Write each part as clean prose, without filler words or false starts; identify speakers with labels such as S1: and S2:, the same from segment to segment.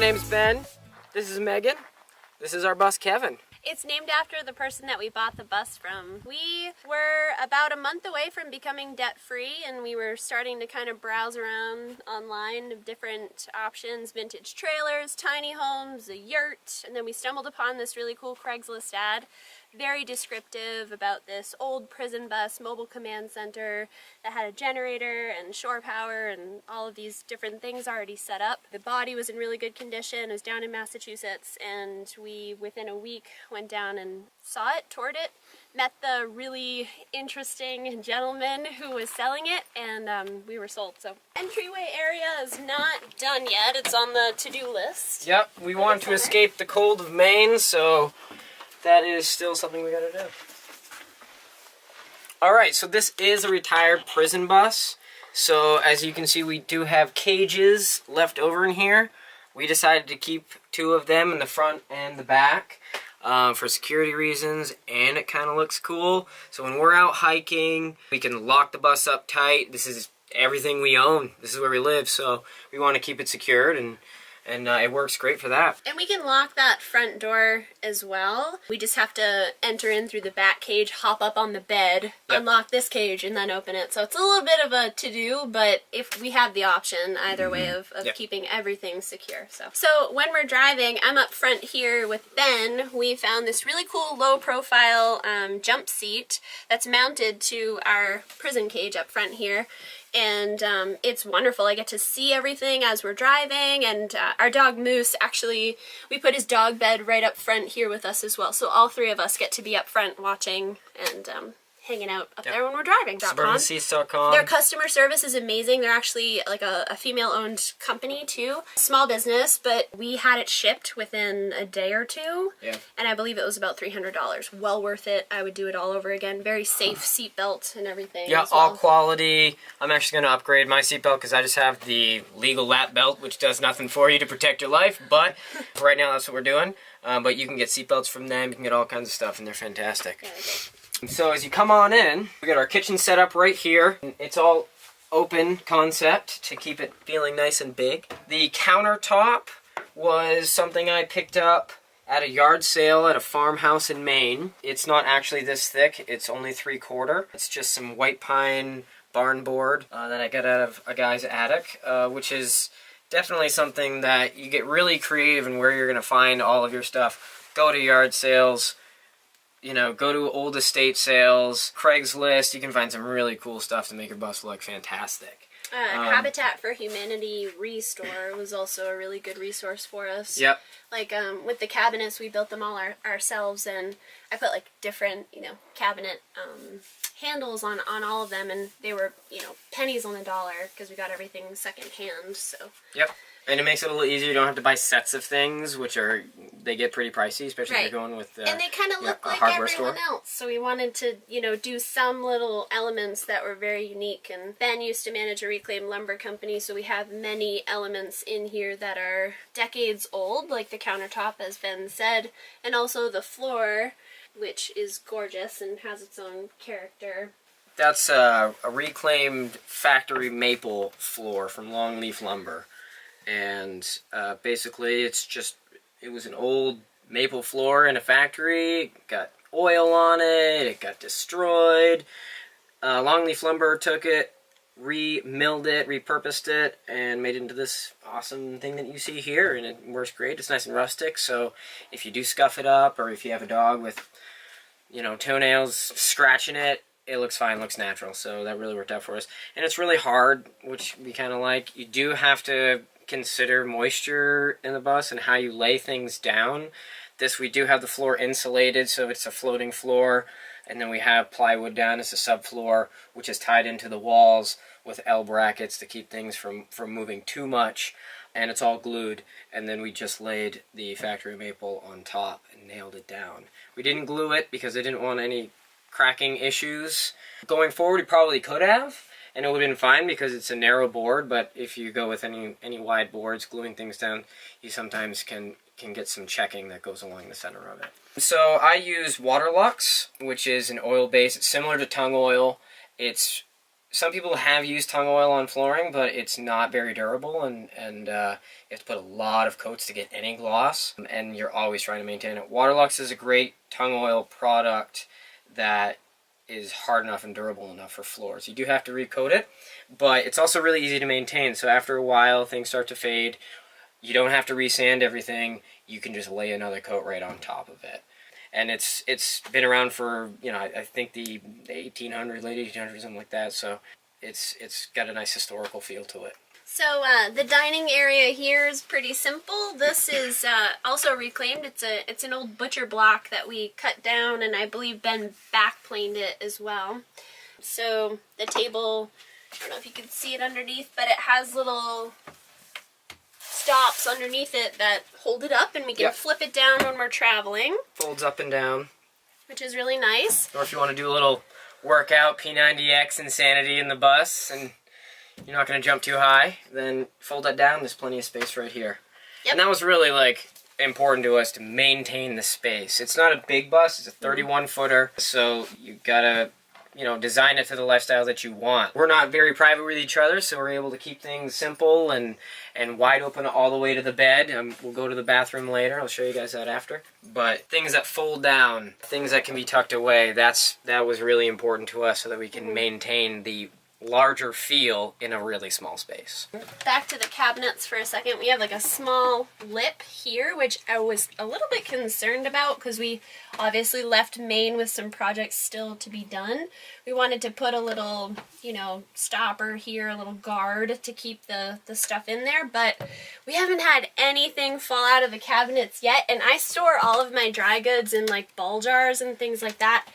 S1: name's Ben. This is Megan. This is our bus, Kevin.
S2: It's named after the person that we bought the bus from. We were about a month away from becoming debt-free, and we were starting to kind of browse around online of different options, vintage trailers, tiny homes, a yurt, and then we stumbled upon this really cool Craigslist ad, very descriptive about this old prison bus mobile command center that had a generator and shore power and all of these different things already set up. The body was in really good condition. It was down in Massachusetts, and we, within a week, went down and saw it, toured it, met the really interesting gentleman who was selling it, and we were sold. So entryway area is not done yet. It's on the to-do list.
S1: Yep, we want to escape the cold of Maine, so that is still something we gotta do. Alright, so this is a retired prison bus. So as you can see, we do have cages left over in here. We decided to keep 2 of them in the front and the back for security reasons, and it kind of looks cool. So when we're out hiking, we can lock the bus up tight. This is everything we own. This is where we live, so we want to keep it secured, and it works great for that.
S2: And we can lock that front door as well. We just have to enter in through the back cage, hop up on the bed, unlock this cage, and then open it. So it's a little bit of a to-do, but if we have the option either way of keeping everything secure. So when we're driving, I'm up front here with Ben. We found this really cool low-profile jump seat that's mounted to our prison cage up front here. And it's wonderful. I get to see everything as we're driving, and our dog Moose, actually, we put his dog bed right up front here with us as well. So all 3 of us get to be up front watching and hanging out up there when we're driving.
S1: SuburbanSeats.com.
S2: Their customer service is amazing. They're actually like a female-owned company too. Small business, but we had it shipped within a day or 2.
S1: Yeah.
S2: And I believe it was about $300. Well worth it. I would do it all over again. Very safe seatbelt and everything.
S1: Yeah, all quality. I'm actually going to upgrade my seatbelt because I just have the legal lap belt, which does nothing for you to protect your life. But for right now, that's what we're doing. But you can get seatbelts from them. You can get all kinds of stuff, and they're fantastic.
S2: Yeah, okay.
S1: So as you come on in, we got our kitchen set up right here. It's all open concept to keep it feeling nice and big. The countertop was something I picked up at a yard sale at a farmhouse in Maine. It's not actually this thick, it's only 3/4. It's just some white pine barn board that I got out of a guy's attic, which is definitely something that you get really creative in where you're going to find all of your stuff. Go to yard sales. You know, go to old estate sales, Craigslist. You can find some really cool stuff to make your bus look fantastic.
S2: Habitat for Humanity Restore was also a really good resource for us.
S1: Yep.
S2: Like with the cabinets, we built them all ourselves, and I put like different, cabinet handles on all of them, and they were, pennies on the dollar because we got everything secondhand. So. Yep.
S1: And it makes it a little easier. You don't have to buy sets of things, they get pretty pricey, especially if you're going with
S2: and they kind of look like everyone else. So we wanted to, do some little elements that were very unique. And Ben used to manage a reclaimed lumber company, so we have many elements in here that are decades old, like the countertop, as Ben said, and also the floor, which is gorgeous and has its own character.
S1: That's a reclaimed factory maple floor from Longleaf Lumber. And basically it was an old maple floor in a factory. It got oil on it, it got destroyed. Longleaf Lumber took it, re-milled it, repurposed it, and made it into this awesome thing that you see here, and it works great. It's nice and rustic, so if you do scuff it up, or if you have a dog with, toenails scratching it, it looks fine, looks natural, so that really worked out for us. And it's really hard, which we kind of like. You do have to consider moisture in the bus and how you lay things down. We do have the floor insulated, so it's a floating floor, and then we have plywood down as a subfloor, which is tied into the walls with L brackets to keep things from moving too much, and it's all glued, and then we just laid the factory maple on top and nailed it down. We didn't glue it because I didn't want any cracking issues. Going forward, we probably could have, and it would have been fine because it's a narrow board, but if you go with any wide boards, gluing things down, you sometimes can get some checking that goes along the center of it. So I use Waterlux, which is an oil base. It's similar to tung oil. It's some people have used tung oil on flooring, but it's not very durable, and you have to put a lot of coats to get any gloss, and you're always trying to maintain it. Waterlux is a great tung oil product that is hard enough and durable enough for floors. You do have to recoat it, but it's also really easy to maintain. So after a while, things start to fade. You don't have to resand everything. You can just lay another coat right on top of it. And it's been around for, I think the 1800s, late 1800s, something like that. So it's got a nice historical feel to it.
S2: So the dining area here is pretty simple. This is also reclaimed. It's an old butcher block that we cut down, and I believe Ben backplaned it as well. So the table, I don't know if you can see it underneath, but it has little stops underneath it that hold it up, and we can flip it down when we're traveling.
S1: Folds up and down.
S2: Which is really nice.
S1: Or if you want to do a little workout, P90X insanity in the bus, and you're not going to jump too high, then fold that down. There's plenty of space right here. Yep. And that was really, important to us to maintain the space. It's not a big bus. It's a 31-footer, so you got to, design it to the lifestyle that you want. We're not very private with each other, so we're able to keep things simple and wide open all the way to the bed. We'll go to the bathroom later. I'll show you guys that after. But things that fold down, things that can be tucked away, that was really important to us so that we can maintain the larger feel in a really small space.
S2: Back to the cabinets for a second. We have a small lip here, which I was a little bit concerned about because we obviously left Maine with some projects still to be done. We wanted to put a little, stopper here, a little guard to keep the stuff in there, but we haven't had anything fall out of the cabinets yet, and I store all of my dry goods in ball jars and things like that,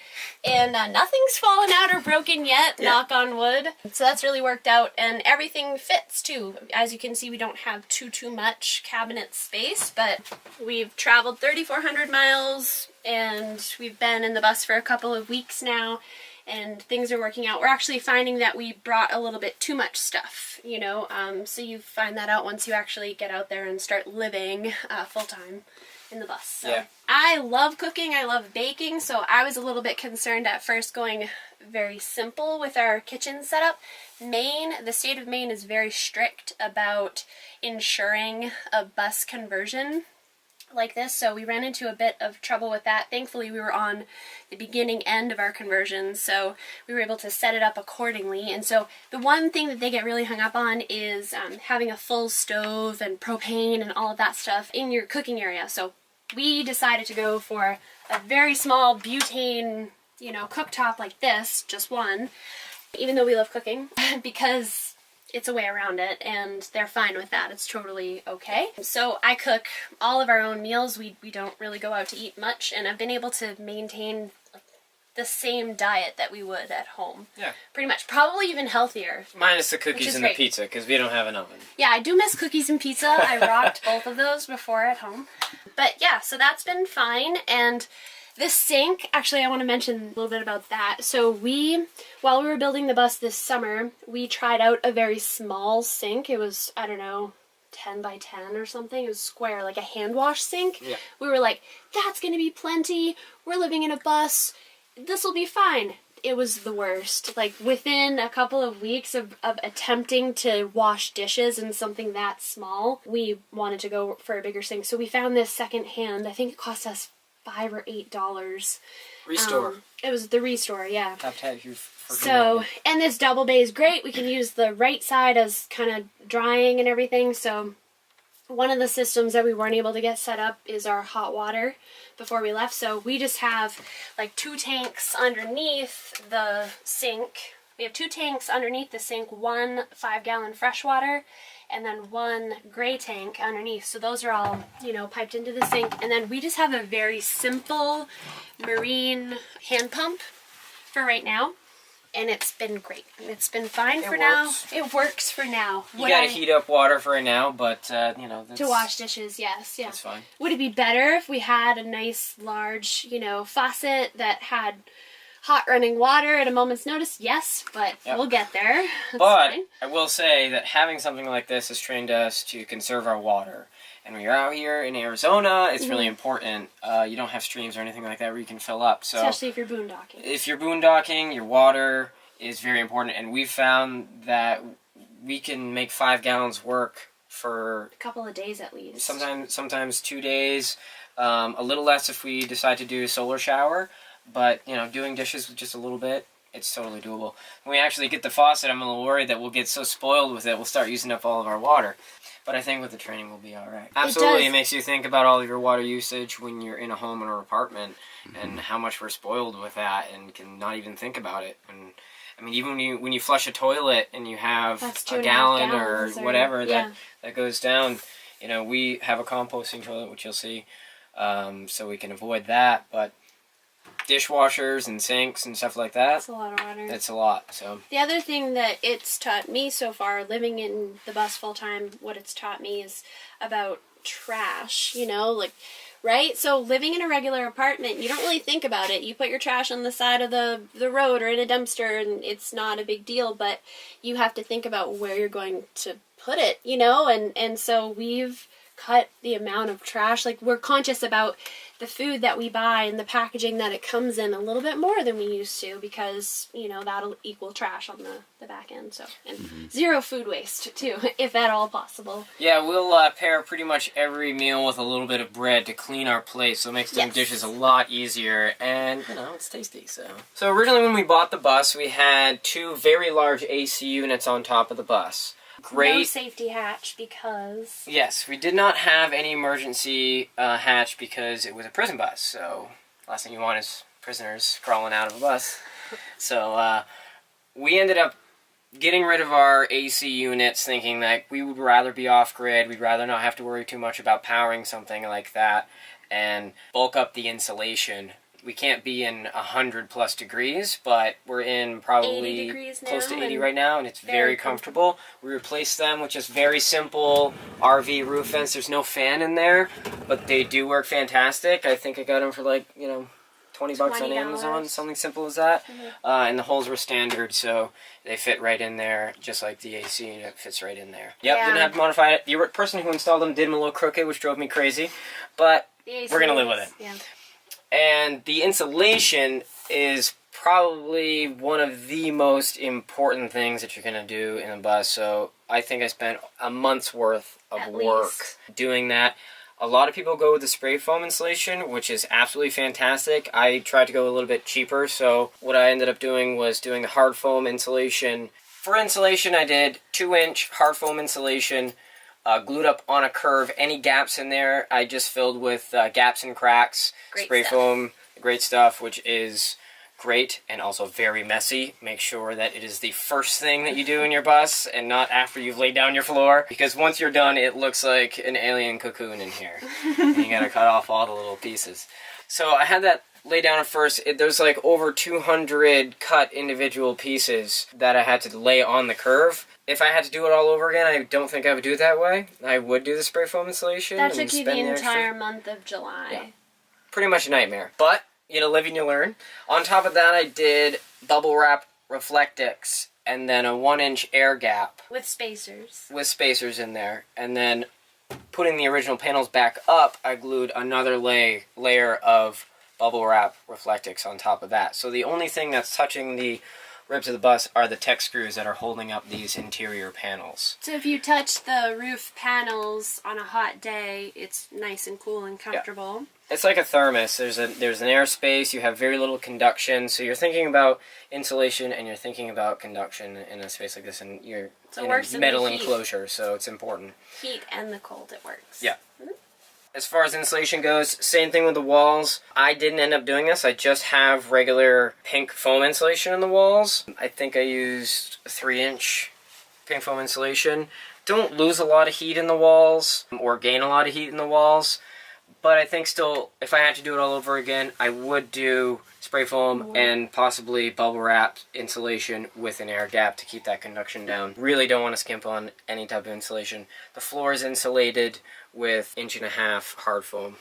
S2: and nothing's fallen out or broken yet, knock on wood. So that's really worked out, and everything fits too. As you can see, we don't have too much cabinet space, but we've traveled 3,400 miles, and we've been in the bus for a couple of weeks now, and things are working out. We're actually finding that we brought a little bit too much stuff, so you find that out once you actually get out there and start living full-time in the bus. So. Yeah. I love cooking, I love baking, so I was a little bit concerned at first going very simple with our kitchen setup. The state of Maine is very strict about ensuring a bus conversion like this, so we ran into a bit of trouble with that. Thankfully, we were on the beginning end of our conversion, so we were able to set it up accordingly. And so the one thing that they get really hung up on is having a full stove and propane and all of that stuff in your cooking area. So we decided to go for a very small butane, cooktop like this, just one, even though we love cooking, because it's a way around it, and they're fine with that. It's totally okay. So I cook all of our own meals. We don't really go out to eat much, and I've been able to maintain the same diet that we would at home. Yeah. Pretty much. Probably even healthier.
S1: Minus the cookies and the pizza, because we don't have an oven.
S2: Yeah, I do miss cookies and pizza. I rocked both of those before at home. But yeah, so that's been fine, and this sink, actually I want to mention a little bit about that. So while we were building the bus this summer, we tried out a very small sink. It was, 10 by 10 or something. It was square, like a hand wash sink. Yeah. We were like, that's going to be plenty. We're living in a bus. This will be fine. It was the worst. Within a couple of weeks of attempting to wash dishes in something that small, we wanted to go for a bigger sink. So we found this secondhand. I think it cost us $5 or $8.
S1: Restore.
S2: It was the Restore, yeah.
S1: So,
S2: and this double bay is great. We can use the right side as kind of drying and everything. So one of the systems that we weren't able to get set up is our hot water before we left. So we just have 2 tanks underneath the sink. We have 2 tanks underneath the sink, 1 5-gallon fresh water, and then 1 gray tank underneath. So those are all, piped into the sink. And then we just have a very simple marine hand pump for right now. And it's been great. It's been fine for now. It works for now.
S1: You gotta heat up water for right now, but, that's...
S2: To wash dishes, yes. Yeah.
S1: That's fine.
S2: Would it be better if we had a nice, large, faucet that had hot running water at a moment's notice? Yes, but we'll get there. That's fine.
S1: I will say that having something like this has trained us to conserve our water. And when you're out here in Arizona, it's really important. You don't have streams or anything like that where you can fill up. So
S2: especially if you're boondocking.
S1: If you're boondocking, your water is very important, and we've found that we can make 5 gallons work for
S2: a couple of days at least.
S1: Sometimes 2 days, a little less if we decide to do a solar shower, but doing dishes with just a little bit, it's totally doable. When we actually get the faucet, I'm a little worried that we'll get so spoiled with it, we'll start using up all of our water. But I think with the training we'll be all right. Absolutely, it makes you think about all of your water usage when you're in a home or apartment, and how much we're spoiled with that, and can not even think about it. And I mean, even when you flush a toilet and you have a gallon or whatever that goes down, we have a composting toilet, which you'll see, so we can avoid that. But dishwashers and sinks and stuff like that,
S2: that's a lot of water.
S1: It's a lot. So
S2: the other thing that it's taught me so far, living in the bus full time, what it's taught me is about trash. Right? So living in a regular apartment, you don't really think about it. You put your trash on the side of the road or in a dumpster, and it's not a big deal, but you have to think about where you're going to put it, and so we've cut the amount of trash. Like, we're conscious about the food that we buy and the packaging that it comes in a little bit more than we used to, because that'll equal trash on the back end. So, and zero food waste too, if at all possible.
S1: Yeah, we'll pair pretty much every meal with a little bit of bread to clean our plate, so it makes doing dishes a lot easier, and it's tasty. So originally when we bought the bus, we had 2 very large AC units on top of the bus. Great.
S2: No safety hatch because...
S1: Yes, we did not have any emergency hatch because it was a prison bus, so last thing you want is prisoners crawling out of a bus. So we ended up getting rid of our AC units, thinking that we would rather be off-grid, we'd rather not have to worry too much about powering something like that, and bulk up the insulation. We can't be in 100+ degrees, but we're in probably close to 80 right now, and it's very comfortable. We replaced them with just very simple RV roof vents. There's no fan in there, but they do work fantastic. I think I got them for like, $20 on Amazon, something simple as that. And the holes were standard, so they fit right in there, just like the AC unit fits right in there. Yep, didn't have to modify it. The person who installed them did them a little crooked, which drove me crazy, but we're going to live with it.
S2: Yeah.
S1: And the insulation is probably one of the most important things that you're going to do in a bus. So I think I spent a month's worth of work doing that. A lot of people go with the spray foam insulation, which is absolutely fantastic. I tried to go a little bit cheaper, so what I ended up doing was doing the hard foam insulation. For insulation, I did 2-inch hard foam insulation, glued up on a curve. Any gaps in there, I just filled with gaps and cracks. Spray foam, great stuff, which is great and also very messy. Make sure that it is the first thing that you do in your bus and not after you've laid down your floor, because once you're done, it looks like an alien cocoon in here. And you gotta cut off all the little pieces. So I had that lay down at first. There's like over 200 cut individual pieces that I had to lay on the curve. If I had to do it all over again, I don't think I would do it that way. I would do the spray foam insulation.
S2: That took you the entire month of July.
S1: Yeah. Pretty much a nightmare. But, live and you learn. On top of that, I did bubble wrap Reflectix and then a 1-inch air gap.
S2: With spacers.
S1: With spacers in there. And then putting the original panels back up, I glued another layer of bubble wrap Reflectix on top of that. So the only thing that's touching the ribs of the bus are the tech screws that are holding up these interior panels.
S2: So if you touch the roof panels on a hot day, it's nice and cool and comfortable.
S1: Yeah. It's like a thermos. There's an air space. You have very little conduction. So you're thinking about insulation and you're thinking about conduction in a space like this, and you're in a metal enclosure, so it's important.
S2: Heat and the cold, it works.
S1: Yeah. As far as insulation goes, same thing with the walls. I didn't end up doing this. I just have regular pink foam insulation in the walls. I think I used a 3-inch pink foam insulation. Don't lose a lot of heat in the walls or gain a lot of heat in the walls. But I think still, if I had to do it all over again, I would do spray foam and possibly bubble wrap insulation with an air gap to keep that conduction down. Really don't want to skimp on any type of insulation. The floor is insulated with 1.5-inch hard foam,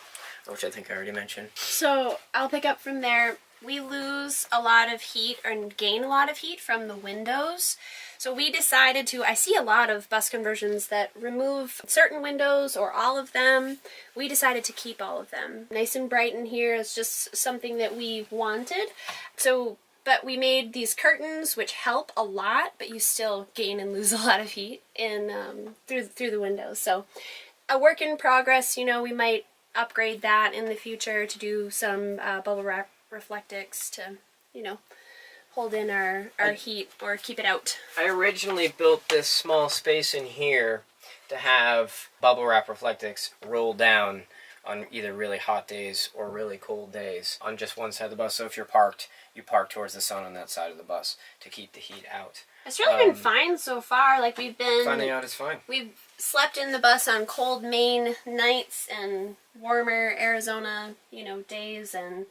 S1: which I think I already mentioned.
S2: So I'll pick up from there. We lose a lot of heat and gain a lot of heat from the windows. So we decided to, I see a lot of bus conversions that remove certain windows or all of them. We decided to keep all of them. Nice and bright in here is just something that we wanted. So But we made these curtains, which help a lot, but you still gain and lose a lot of heat in through the windows. So a work in progress. You know, we might upgrade that in the future to do some bubble wrap reflectics to, you know, hold in our heat or keep it out.
S1: I originally built this small space in here to have bubble wrap reflectics roll down on either really hot days or really cold days on just one side of the bus. So if you're parked, you park towards the sun on that side of the bus to keep the heat out.
S2: It's really been fine so far. Like, we've been
S1: finding out it's fine.
S2: We've slept in the bus on cold Maine nights and warmer Arizona, you know, days, and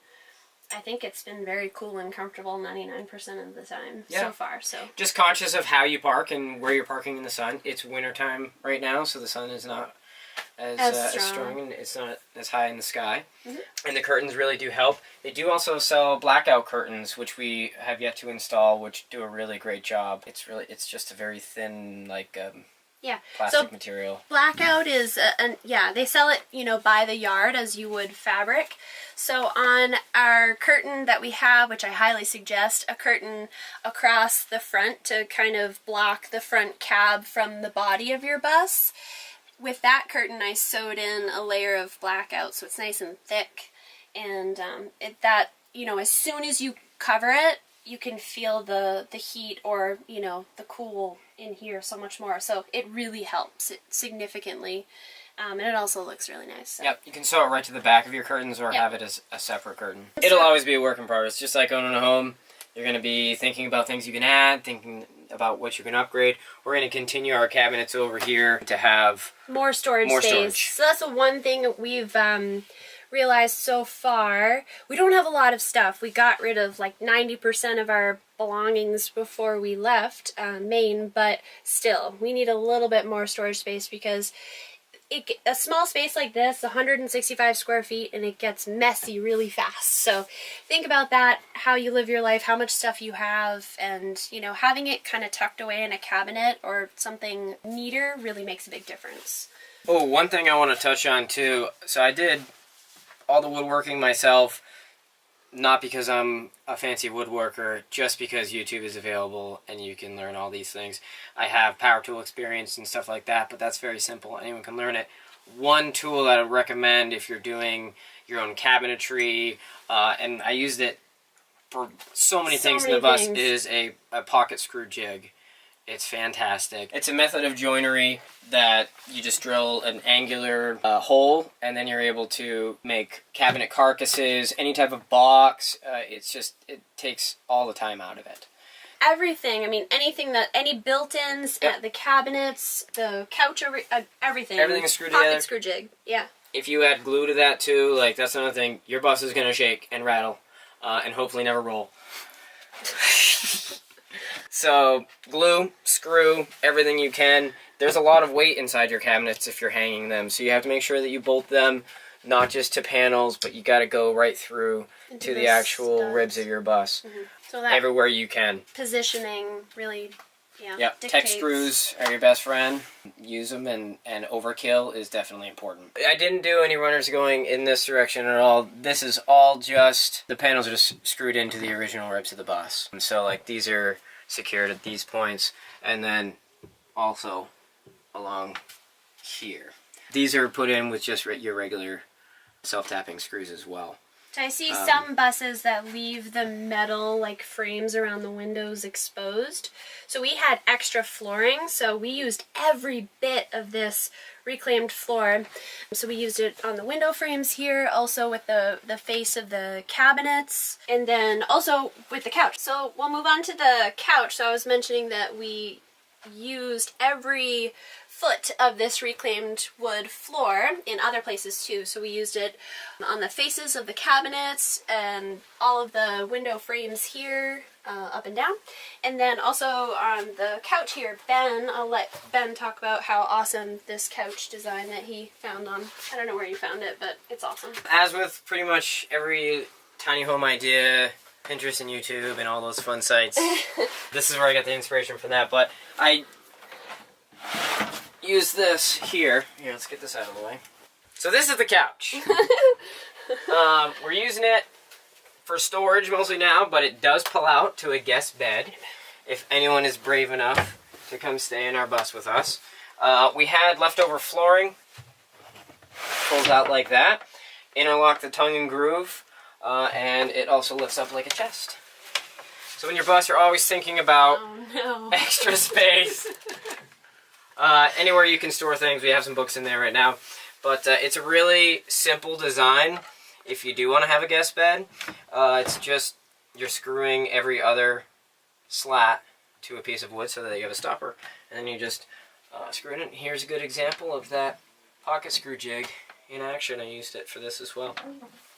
S2: I think it's been very cool and comfortable 99% of the time so far. So
S1: just conscious of how you park and where you're parking in the sun. It's wintertime right now, so the sun is not as strong and it's not as high in the sky. And the curtains really do help. They do also sell blackout curtains, which we have yet to install, which do a really great job. It's just a very thin, like plastic material.
S2: Blackout is they sell it, you know, by the yard as you would fabric. So on our curtain that we have, which I highly suggest, a curtain across the front to kind of block the front cab from the body of your bus. With that curtain, I sewed in a layer of blackout, so it's nice and thick, and you know, as soon as you cover it, you can feel the heat or, you know, the cool in here so much more. So it really helps it significantly, and it also looks really nice. So.
S1: Yep, you can sew it right to the back of your curtains or have it as a separate curtain. It'll always be a work in progress, just like owning a home. You're going to be thinking about things you can add, thinking about what you can upgrade. We're going to continue our cabinets over here to have
S2: more storage space. So that's the one thing that we've realized so far. We don't have a lot of stuff. We got rid of like 90% of our belongings before we left Maine, but still, we need a little bit more storage space because a small space like this, 165 square feet, and it gets messy really fast. So think about that, how you live your life, how much stuff you have, and, you know, having it kind of tucked away in a cabinet or something neater really makes a big difference.
S1: Oh, one thing I want to touch on too. So I did all the woodworking myself, not because I'm a fancy woodworker, just because YouTube is available and you can learn all these things. I have power tool experience and stuff like that, but that's very simple. Anyone can learn it. One tool that I would recommend if you're doing your own cabinetry, and I used it for so many things in the bus, is a pocket screw jig. It's fantastic. It's a method of joinery that you just drill an angular hole, and then you're able to make cabinet carcasses, any type of box. It takes all the time out of it.
S2: Everything. I mean, any built-ins, the cabinets, the couch, everything.
S1: Everything is screwed together.
S2: Pocket screw jig, yeah.
S1: If you add glue to that too, like, that's another thing. Your bus is going to shake and rattle, and hopefully never roll. So, glue, screw, everything you can. There's a lot of weight inside your cabinets if you're hanging them, so you have to make sure that you bolt them not just to panels, but you got to go right through to the actual ribs of your bus.
S2: So that
S1: everywhere you can.
S2: Positioning really,
S1: Yep, tech screws are your best friend. Use them, and overkill is definitely important. I didn't do any runners going in this direction at all. This is all just, the panels are just screwed into the original ribs of the bus. And so, like, these are secured at these points, and then also along here. These are put in with just your regular self-tapping screws as well.
S2: I see some buses that leave the metal like frames around the windows exposed. So we had extra flooring, so we used every bit of this reclaimed floor. So we used it on the window frames here, also with the face of the cabinets, and then also with the couch. So we'll move on to the couch. So I was mentioning that we used every foot of this reclaimed wood floor in other places too. So we used it on the faces of the cabinets and all of the window frames here, up and down. And then also on the couch here, I'll let Ben talk about how awesome this couch design that he found on, I don't know where you found it, but it's awesome.
S1: As with pretty much every tiny home idea, Pinterest and YouTube and all those fun sites, this is where I got the inspiration from that. But I use this here. Here, let's get this out of the way. So this is the couch. We're using it for storage mostly now, but it does pull out to a guest bed if anyone is brave enough to come stay in our bus with us. We had leftover flooring, pulls out like that, interlock the tongue and groove, and it also lifts up like a chest. So in your bus, you're always thinking about extra space. Anywhere you can store things. We have some books in there right now. But it's a really simple design if you do want to have a guest bed. It's just you're screwing every other slat to a piece of wood so that you have a stopper. And then you just screw it in. Here's a good example of that pocket screw jig in action. I used it for this as well.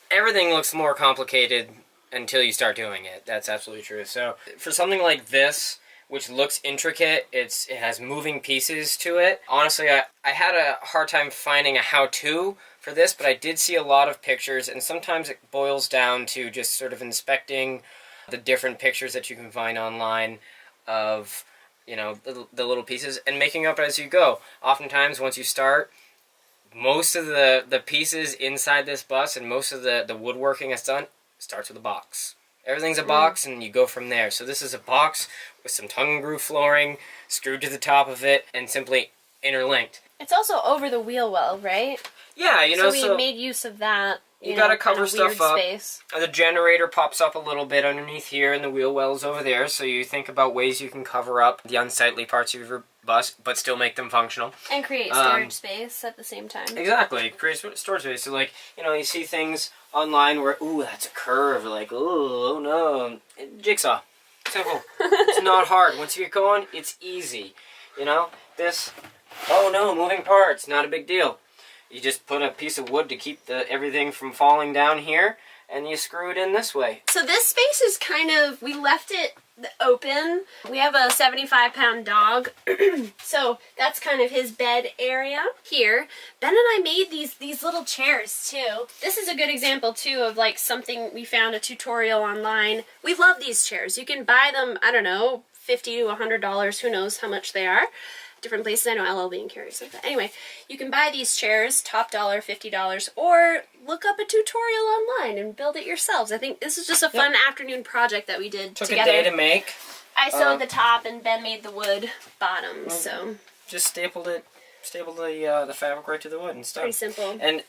S1: Everything looks more complicated until you start doing it. That's absolutely true. So for something like this, which looks intricate, it has moving pieces to it. Honestly, I had a hard time finding a how-to for this, but I did see a lot of pictures, and sometimes it boils down to just sort of inspecting the different pictures that you can find online of, you know, the little pieces and making up as you go. Oftentimes, once you start, most of the pieces inside this bus and most of the woodworking that's done starts with a box. Everything's a box, and you go from there. So this is a box with some tongue and groove flooring screwed to the top of it and simply interlinked.
S2: It's also over the wheel well, right?
S1: Yeah, you know,
S2: so we made use of that.
S1: You gotta cover
S2: kind of
S1: stuff up.
S2: Space.
S1: The generator pops up a little bit underneath here, and the wheel well's over there. So you think about ways you can cover up the unsightly parts of your bus, but still make them functional.
S2: And create storage space at the same time.
S1: Exactly, create storage space. So, like, you know, you see things online where, ooh, that's a curve. Like, oh no, jigsaw. Simple. It's not hard. Once you get going, it's easy. You know, this, oh no, moving parts, not a big deal. You just put a piece of wood to keep everything from falling down here, and you screw it in this way. So
S2: this space is kind of, we left it open. We have a 75-pound dog, so that's kind of his bed area here. Ben and I made these little chairs too. This is a good example too of like something we found a tutorial online. We love these chairs. You can buy them, I don't know, $50 to $100, who knows how much they are. Different places. I know LL Bean carries them. But anyway, you can buy these chairs, top dollar, $50, or look up a tutorial online and build it yourselves. I think this is just a fun afternoon project that we did together.
S1: Took a day to make.
S2: I sewed the top and Ben made the wood bottom, so.
S1: Just stapled the fabric right to the wood and stuff.
S2: Pretty simple.
S1: And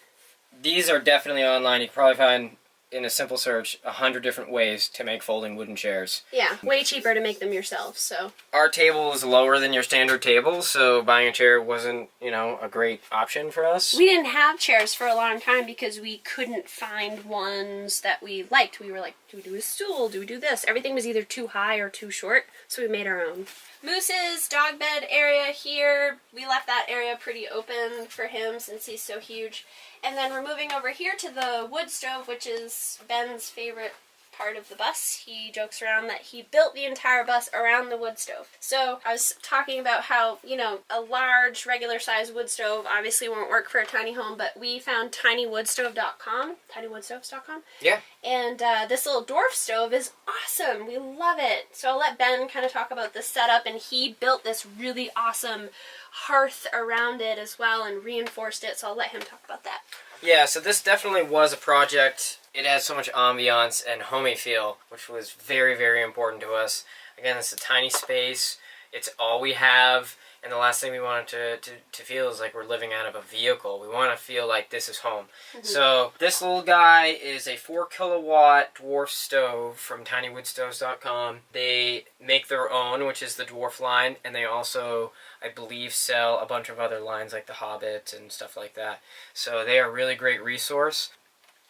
S1: these are definitely online. You can probably find, in a simple search, 100 different ways to make folding wooden chairs.
S2: Yeah, way cheaper to make them yourself, so.
S1: Our table is lower than your standard table, so buying a chair wasn't, you know, a great option for us.
S2: We didn't have chairs for a long time because we couldn't find ones that we liked. We were like, do we do a stool? Do we do this? Everything was either too high or too short, so we made our own. Moose's dog bed area here, we left that area pretty open for him since he's so huge. And then we're moving over here to the wood stove, which is Ben's favorite part of the bus. He jokes around that he built the entire bus around the wood stove. So I was talking about how, you know, a large regular size wood stove obviously won't work for a tiny home, but we found tinywoodstove.com, tinywoodstoves.com.
S1: Yeah.
S2: And this little dwarf stove is awesome. We love it. So I'll let Ben kind of talk about the setup, and he built this really awesome hearth around it as well and reinforced it, so I'll let him talk about that.
S1: Yeah, so this definitely was a project. It has so much ambiance and homey feel, which was very, very important to us. Again, it's a tiny space. It's all we have. And the last thing we wanted to feel is like we're living out of a vehicle. We want to feel like this is home. Mm-hmm. So this little guy is a 4-kilowatt dwarf stove from tinywoodstoves.com. They make their own, which is the dwarf line, and they also, I believe, sell a bunch of other lines like the Hobbit and stuff like that. So they are a really great resource.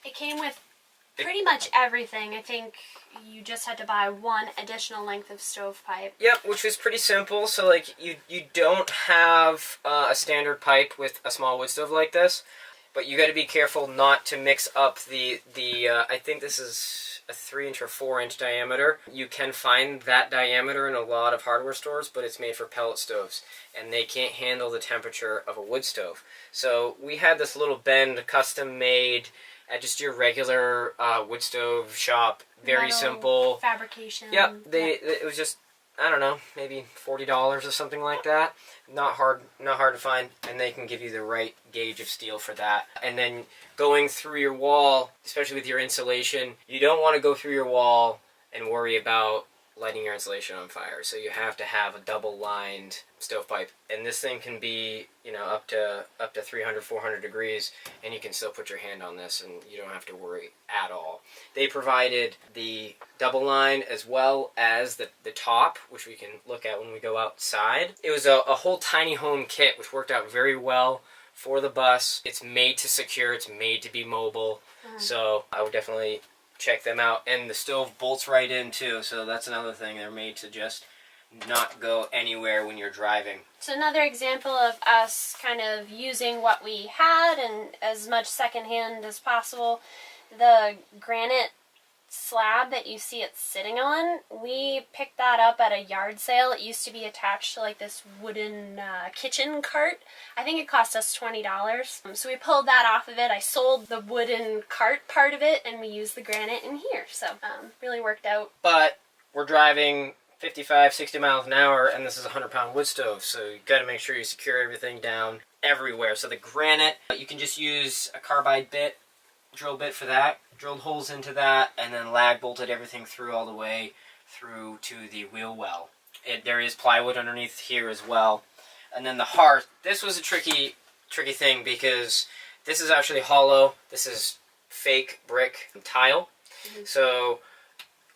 S2: It came with pretty much everything. I think you just had to buy one additional length of stovepipe.
S1: Yep, which was pretty simple. So, like, you don't have a standard pipe with a small wood stove like this, but you got to be careful not to mix up the I think this is a 3-inch or 4-inch diameter. You can find that diameter in a lot of hardware stores, but it's made for pellet stoves, and they can't handle the temperature of a wood stove. So we had this little bend custom made at just your regular wood stove shop. Very
S2: metal
S1: simple
S2: fabrication.
S1: Yep, it was just I don't know, maybe $40 or something like that. Not hard to find, and they can give you the right gauge of steel for that. And then going through your wall, especially with your insulation, you don't want to go through your wall and worry about lighting your insulation on fire. So you have to have a double-lined stovepipe, and this thing can be, you know, up to 300, 400 degrees, and you can still put your hand on this, and you don't have to worry at all. They provided the double line as well as the top, which we can look at when we go outside. It was a whole tiny home kit, which worked out very well for the bus. It's made to secure. It's made to be mobile. So I would definitely check them out. And the stove bolts right in too, so that's another thing. They're made to just not go anywhere when you're driving.
S2: So another example of us kind of using what we had and as much secondhand as possible. The granite slab that you see it sitting on, we picked that up at a yard sale. It used to be attached to like this wooden kitchen cart. I think it cost us $20. So we pulled that off of it. I sold the wooden cart part of it, and we used the granite in here. So really worked out.
S1: But we're driving 55, 60 miles an hour, and this is a 100-pound wood stove, so you got to make sure you secure everything down everywhere. So the granite, you can just use a carbide bit, drill bit for that. Drilled holes into that, and then lag bolted everything through all the way through to the wheel well. There is plywood underneath here as well. And then the hearth. This was a tricky thing because this is actually hollow. This is fake brick tile. So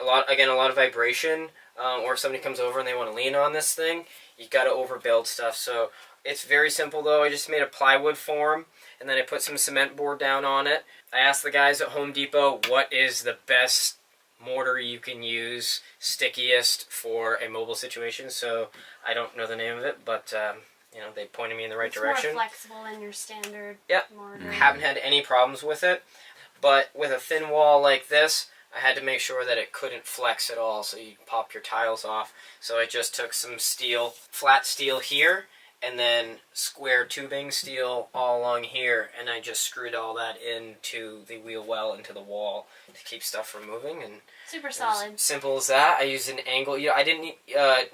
S1: a lot of vibration. Or if somebody comes over and they want to lean on this thing, you got to overbuild stuff. So it's very simple though. I just made a plywood form, and then I put some cement board down on it. I asked the guys at Home Depot what is the best mortar you can use, stickiest for a mobile situation. So I don't know the name of it, but you know, they pointed me in the right direction.
S2: It's more flexible than your standard mortar.
S1: Haven't had any problems with it, but with a thin wall like this, I had to make sure that it couldn't flex at all, so you pop your tiles off. So I just took some steel, flat steel here, and then square tubing steel all along here, and I just screwed all that into the wheel well, into the wall, to keep stuff from moving. And
S2: super solid.
S1: Simple as that. I used an angle. You know, I didn't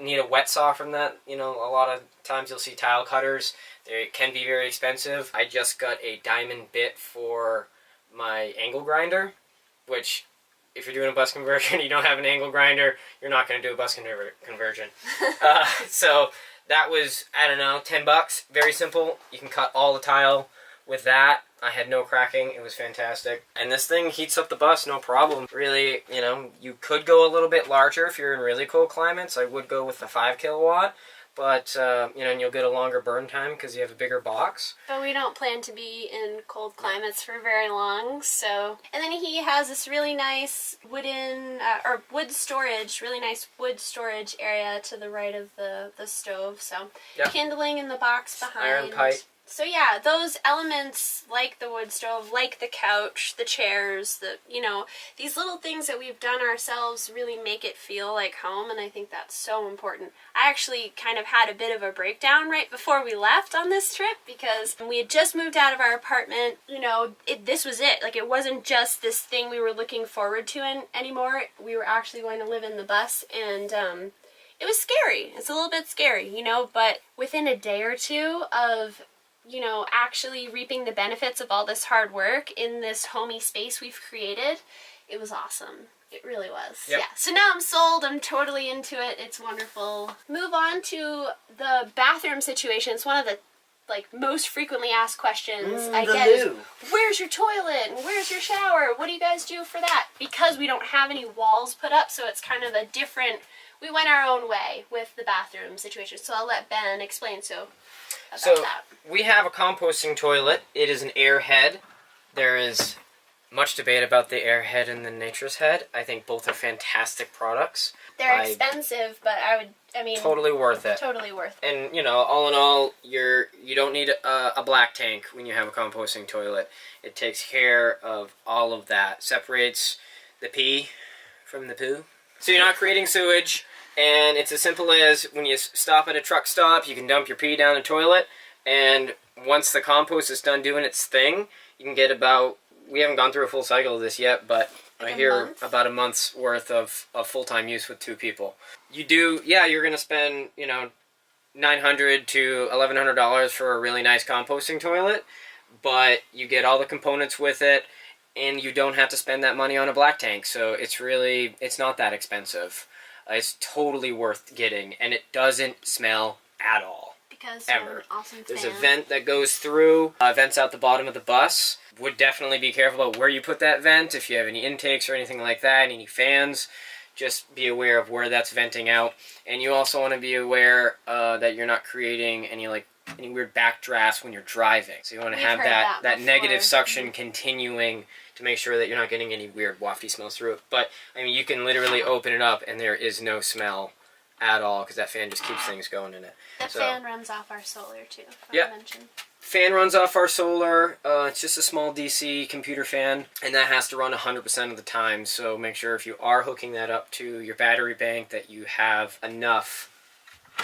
S1: need a wet saw from that. You know, a lot of times you'll see tile cutters. They can be very expensive. I just got a diamond bit for my angle grinder, which, if you're doing a bus conversion, you don't have an angle grinder, you're not going to do a bus conversion. So that was, I don't know, $10. Very simple. You can cut all the tile with that. I had no cracking. It was fantastic. And this thing heats up the bus, no problem. Really, you know, you could go a little bit larger if you're in really cold climates. I would go with the 5 kilowatt. But, you know, and you'll get a longer burn time because you have a bigger box.
S2: But we don't plan to be in cold climates for very long, so... And then he has this really nice wooden, or wood storage, really nice wood storage area to the right of the stove, so... Yep. Kindling in the box behind.
S1: Iron pipe.
S2: So yeah, those elements, like the wood stove, like the couch, the chairs, you know, these little things that we've done ourselves really make it feel like home, and I think that's so important. I actually kind of had a bit of a breakdown right before we left on this trip, because we had just moved out of our apartment. You know, this was it. Like, it wasn't just this thing we were looking forward to anymore. We were actually going to live in the bus, and it was scary. It's a little bit scary, you know, but within a day or two of, you know, actually reaping the benefits of all this hard work in this homey space we've created, it was awesome. It really was. Yep. Yeah. So now I'm sold. I'm totally into it. It's wonderful. Move on to the bathroom situation. It's one of the most frequently asked questions I get is, where's your toilet and where's your shower? What do you guys do for that? Because we don't have any walls put up, so it's kind of a different, we went our own way with the bathroom situation. So I'll let Ben explain about that.
S1: We have a composting toilet. It is an air head. There is much debate about the airhead and the nature's head. I think both are fantastic products.
S2: They're expensive, but I mean...
S1: Totally worth it.
S2: Totally worth it.
S1: And, you know, all in all, you don't need a black tank when you have a composting toilet. It takes care of all of that. Separates the pee from the poo. So you're not creating sewage, and it's as simple as when you stop at a truck stop, you can dump your pee down the toilet, and once the compost is done doing its thing, you can get about... We haven't gone through a full cycle of this yet, but
S2: Like
S1: I hear
S2: month?
S1: about a month's worth of full-time use with 2 people. You do, yeah, you're going to spend, $900 to $1,100 for a really nice composting toilet, but you get all the components with it, and you don't have to spend that money on a black tank, so it's not that expensive. It's totally worth getting, and it doesn't smell at all.
S2: Because
S1: ever.
S2: you're an awesome
S1: There's
S2: fan.
S1: a vent that goes through, vents out the bottom of the bus. Would definitely be careful about where you put that vent. If you have any intakes or anything like that, any fans, just be aware of where that's venting out. And you also want to be aware that you're not creating any weird backdrafts when you're driving. So you want to have that negative suction continuing to make sure that you're not getting any weird wafty smells through it. But, I mean, you can literally open it up and there is no smell at all because that fan just keeps things going in it.
S2: The fan runs off our solar too.
S1: Yeah. Fan runs off our solar. It's just a small DC computer fan, and that has to run 100% of the time. So make sure if you are hooking that up to your battery bank that you have enough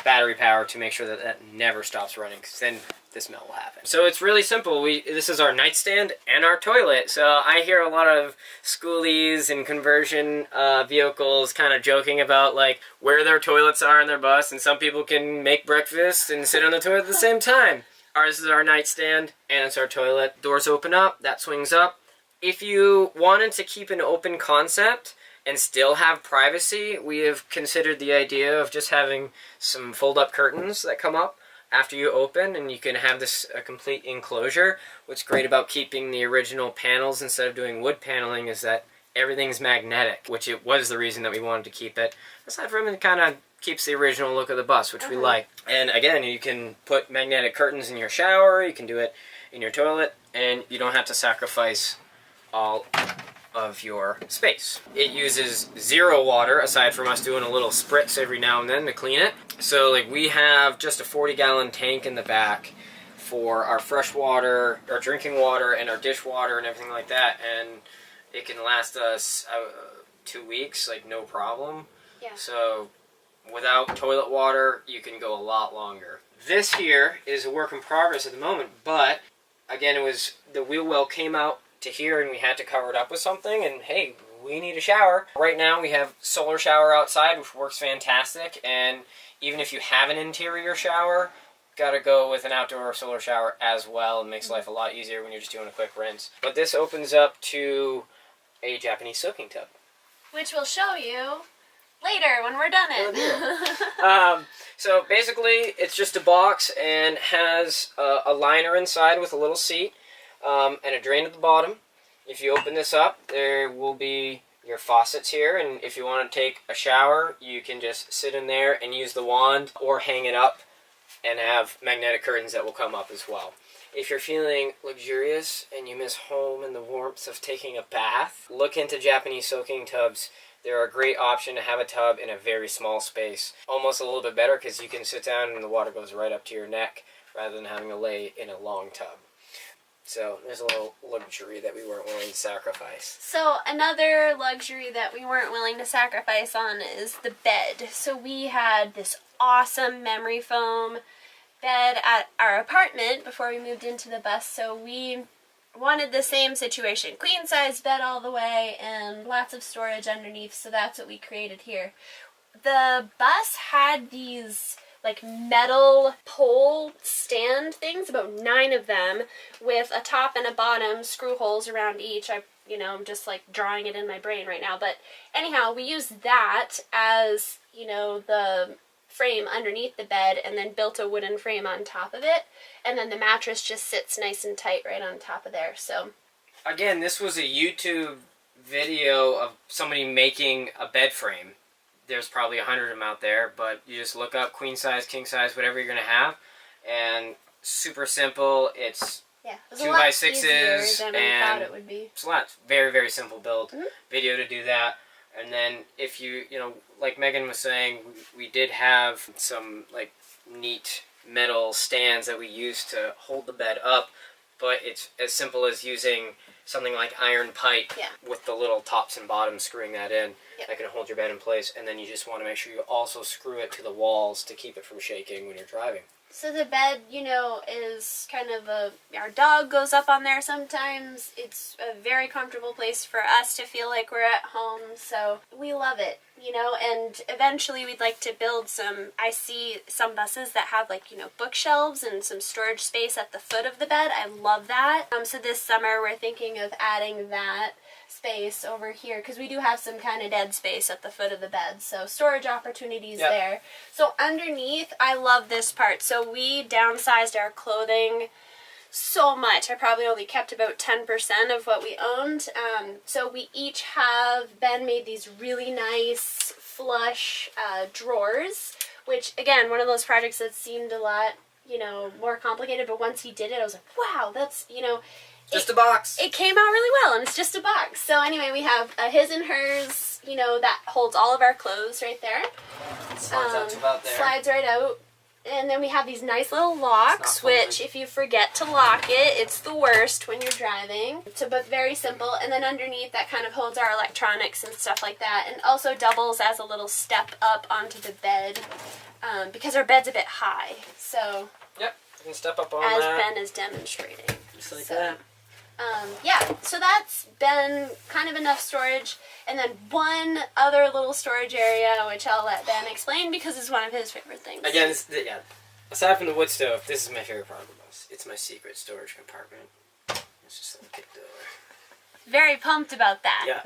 S1: battery power to make sure that that never stops running, because then the smell will happen. So it's really simple. This is our nightstand and our toilet. So I hear a lot of Skoolies and conversion vehicles kind of joking about like where their toilets are in their bus, and some people can make breakfast and sit on the toilet at the same time. Ours is our nightstand and it's our toilet. Doors open up, that swings up. If you wanted to keep an open concept and still have privacy, we have considered the idea of just having some fold-up curtains that come up after you open, and you can have this a complete enclosure. What's great about keeping the original panels instead of doing wood paneling is that everything's magnetic, which it was the reason that we wanted to keep it. Aside from it kind of keeps the original look of the bus, which we like. And again, you can put magnetic curtains in your shower, you can do it in your toilet, and you don't have to sacrifice all of your space. It uses 0 water, aside from us doing a little spritz every now and then to clean it. So like we have just a 40-gallon tank in the back for our fresh water, our drinking water, and our dishwater and everything like that, and it can last us 2 weeks, like no problem.
S2: Yeah.
S1: So without toilet water, you can go a lot longer. This here is a work in progress at the moment, but again, it was the wheel well came out to here and we had to cover it up with something, and hey, we need a shower. Right now we have solar shower outside, which works fantastic, and even if you have an interior shower, gotta go with an outdoor solar shower as well. It makes life a lot easier when you're just doing a quick rinse. But this opens up to a Japanese soaking tub,
S2: which we'll show you later when we're done it.
S1: So basically it's just a box and has a liner inside with a little seat and a drain at the bottom. If you open this up, there will be your faucets here, and if you want to take a shower, you can just sit in there and use the wand or hang it up and have magnetic curtains that will come up as well. If you're feeling luxurious and you miss home and the warmth of taking a bath, look into Japanese soaking tubs. They're a great option to have a tub in a very small space. Almost a little bit better because you can sit down and the water goes right up to your neck rather than having to lay in a long tub. So there's a little luxury that we weren't willing to sacrifice.
S2: So another luxury that we weren't willing to sacrifice on is the bed. So we had this awesome memory foam bed at our apartment before we moved into the bus, so we wanted the same situation. Queen size bed all the way and lots of storage underneath, so that's what we created here. The bus had these like metal pole stand things, about 9 of them, with a top and a bottom, screw holes around each. I'm just like drawing it in my brain right now. But anyhow, we used that as, the frame underneath the bed, and then built a wooden frame on top of it. And then the mattress just sits nice and tight right on top of there. So
S1: again, this was a YouTube video of somebody making a bed frame. There's probably 100 of them out there, but you just look up queen size, king size, whatever you're going to have, and super simple. It's 2x6s,
S2: than I thought it would be.
S1: It's a lot. Very, very simple build. Video to do that. And then if you, like Megan was saying, we did have some like neat metal stands that we used to hold the bed up, but it's as simple as using something like iron pipe with the little tops and bottoms, screwing that in. That can hold your bed in place, and then you just want to make sure you also screw it to the walls to keep it from shaking when you're driving.
S2: So the bed, you know, is kind of our dog goes up on there sometimes. It's a very comfortable place for us to feel like we're at home, so we love it, you know, and eventually we'd like to build I see some buses that have like, you know, bookshelves and some storage space at the foot of the bed. I love that. So this summer we're thinking of adding that space over here because we do have some kind of dead space at the foot of the bed, so storage opportunities there. So underneath, I love this part. So we downsized our clothing so much. I probably only kept about 10% of what we owned. So we each have Ben made these really nice flush drawers, which again, one of those projects that seemed a lot, you know, more complicated, but once he did it, I was like, wow, that's, you know,
S1: just a box.
S2: It came out really well, and it's just a box. So anyway, we have a his and hers, you know, that holds all of our clothes right there.
S1: Slides out to about there.
S2: Slides right out. And then we have these nice little locks, which if you forget to lock it, it's the worst when you're driving. So, but very simple. And then underneath, that kind of holds our electronics and stuff like that, and also doubles as a little step up onto the bed, because our bed's a bit high. So
S1: yep, you can step up on
S2: as
S1: that.
S2: Ben is demonstrating.
S1: Just like that.
S2: Yeah, so that's been kind of enough storage. And then one other little storage area, which I'll let Ben explain because it's one of his favorite things.
S1: Again, aside from the wood stove, this is my favorite part of the bus. It's my secret storage compartment. It's just a big door.
S2: Very pumped about that.
S1: Yeah.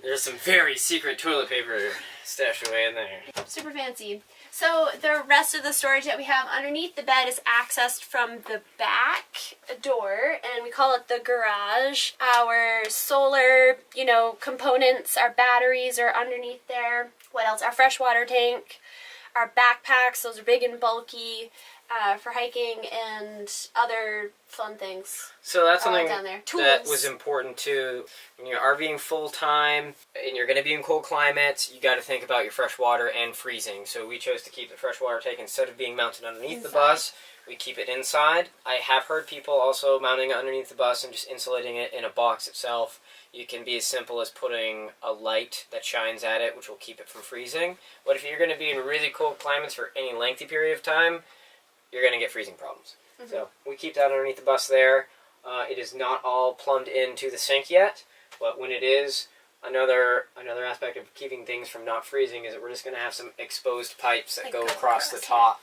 S1: There's some very secret toilet paper stashed away in there.
S2: Super fancy. So the rest of the storage that we have underneath the bed is accessed from the back door, and we call it the garage. Our solar, you know, components, our batteries are underneath there. What else? Our freshwater tank, our backpacks, those are big and bulky for hiking and other fun things.
S1: So that's something
S2: down there.
S1: that was important too. When you're RVing full time and you're going to be in cold climates, you got to think about your fresh water and freezing. So we chose to keep the freshwater tank, instead of being mounted underneath the bus, we keep it inside. I have heard people also mounting it underneath the bus and just insulating it in a box itself. You can be as simple as putting a light that shines at it, which will keep it from freezing. But if you're going to be in really cold climates for any lengthy period of time, you're going to get freezing problems. Mm-hmm. So we keep that underneath the bus there. It is not all plumbed into the sink yet, but when it is, another aspect of keeping things from not freezing is that we're just going to have some exposed pipes that go across the top.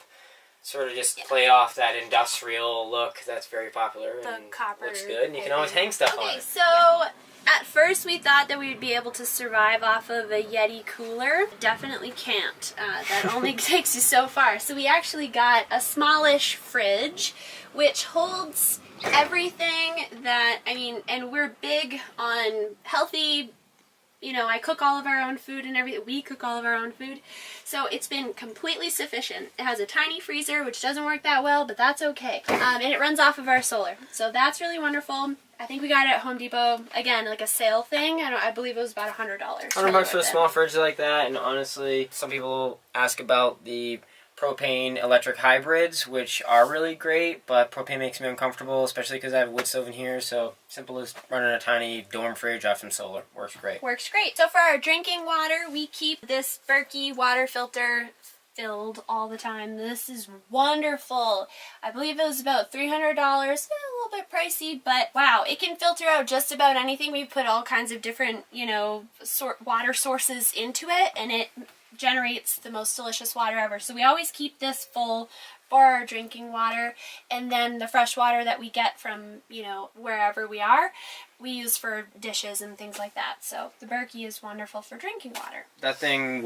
S1: Sort of just play off that industrial look that's very popular and
S2: copper
S1: looks good, and you can always hang stuff on it.
S2: So at first we thought that we would be able to survive off of a Yeti cooler. Definitely can't. That only takes you so far. So we actually got a smallish fridge, which holds everything that, I mean, and we're big on healthy, you know, I cook all of our own food and everything. We cook all of our own food. So it's been completely sufficient. It has a tiny freezer, which doesn't work that well, but that's okay. And it runs off of our solar. So that's really wonderful. I think we got it at Home Depot, again, like a sale thing. I believe it was about $100.
S1: $100 for a small fridge like that, and honestly, some people ask about the propane electric hybrids, which are really great, but propane makes me uncomfortable, especially because I have a wood stove in here, so simple as running a tiny dorm fridge off some solar. Works great.
S2: Works great. So for our drinking water, we keep this Berkey water filter filled all the time. This is wonderful. I believe it was about $300, a little bit pricey, but wow, it can filter out just about anything. We put all kinds of different, you know, water sources into it, and it generates the most delicious water ever. So we always keep this full for our drinking water, and then the fresh water that we get from, you know, wherever we are, we use for dishes and things like that. So the Berkey is wonderful for drinking water.
S1: That thing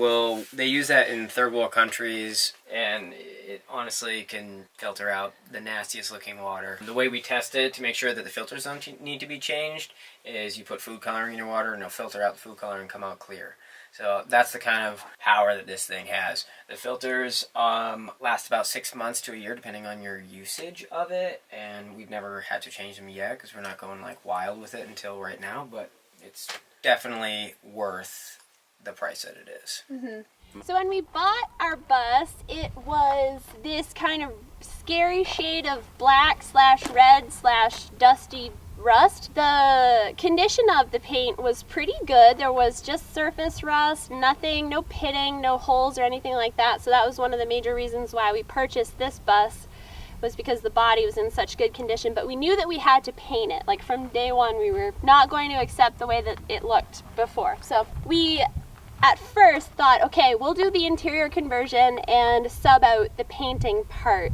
S1: they use that in third world countries, and it honestly can filter out the nastiest looking water. The way we test it to make sure that the filters don't need to be changed is you put food coloring in your water and it'll filter out the food coloring and come out clear. So that's the kind of power that this thing has. The filters last about 6 months to a year depending on your usage of it, and we've never had to change them yet because we're not going like wild with it until right now, but it's definitely worth the price that it is.
S2: Mm-hmm. So when we bought our bus, it was this kind of scary shade of black /red/dusty rust. The condition of the paint was pretty good. There was just surface rust, nothing, no pitting, no holes or anything like that. So that was one of the major reasons why we purchased this bus, was because the body was in such good condition. But we knew that we had to paint it. Like from day one, we were not going to accept the way that it looked before. So we at first thought, okay, we'll do the interior conversion and sub out the painting part.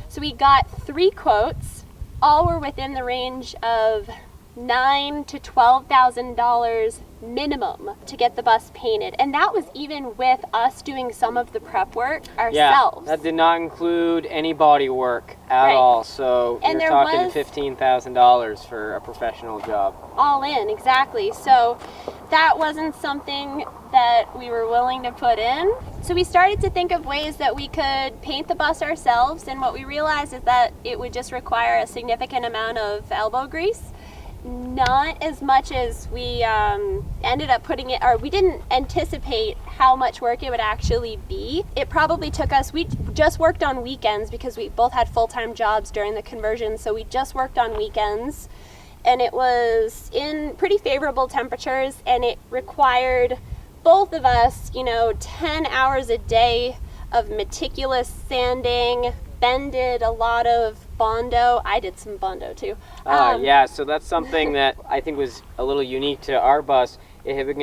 S2: So we got 3 quotes. All were within the range of $9,000 to $12,000 minimum to get the bus painted, and that was even with us doing some of the prep work ourselves.
S3: Yeah, that did not include any body work at all. So
S2: and
S3: you're talking $15,000 for a professional job.
S2: All in, exactly. So that wasn't something that we were willing to put in. So we started to think of ways that we could paint the bus ourselves, and what we realized is that it would just require a significant amount of elbow grease. Not as much as we ended up putting it, or we didn't anticipate how much work it would actually be. It probably took us, we just worked on weekends because we both had full-time jobs during the conversion, so we just worked on weekends, and it was in pretty favorable temperatures, and it required both of us, 10 hours a day of meticulous sanding. Ben did a lot of Bondo. I did some Bondo too.
S3: Yeah, so that's something that I think was a little unique to our bus. It had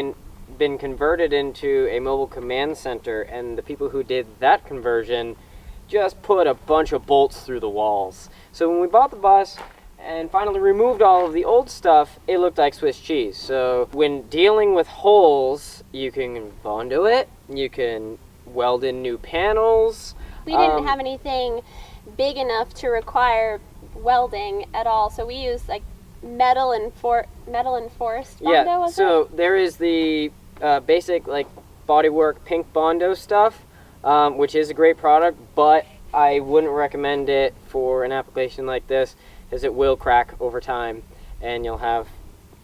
S3: been converted into a mobile command center, and the people who did that conversion just put a bunch of bolts through the walls. So when we bought the bus and finally removed all of the old stuff, it looked like Swiss cheese. So when dealing with holes, you can Bondo it, you can weld in new panels.
S2: We didn't have anything big enough to require welding at all, so we used like metal and forest Bondo. Was
S3: so
S2: it?
S3: There is the basic like bodywork pink Bondo stuff, which is a great product, but I wouldn't recommend it for an application like this, as it will crack over time and you'll have